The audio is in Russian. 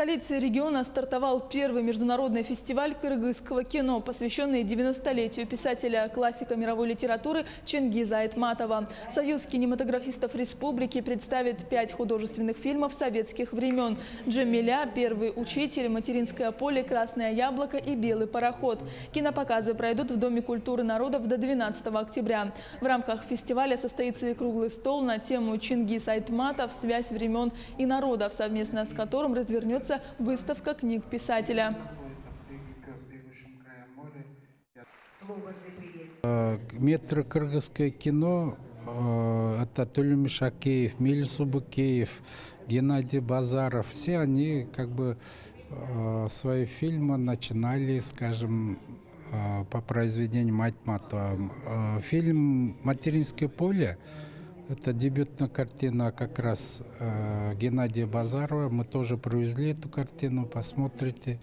столице региона стартовал первый международный фестиваль кыргызского кино, посвященный 90-летию писателя, классика мировой литературы Чингиза Айтматова. Союз кинематографистов республики представит 5 художественных фильмов советских времен: «Джамиля», «Первый учитель», «Материнское поле», «Красное яблоко» и «Белый пароход». Кинопоказы пройдут в Доме культуры народов до 12 октября. В рамках фестиваля состоится и круглый стол на тему «Чингиз Айтматов. Связь времен и народов», совместно с которым развернется выставка книг писателя. Метро «Кыргызское кино» – это Тулюм Шакеев, Мелис Убукеев, Геннадий Базаров. Все они свои фильмы начинали, скажем, по произведениям Айтматова. Фильм «Материнское поле» — это дебютная картина как раз Геннадия Базарова. Мы тоже привезли эту картину, посмотрите.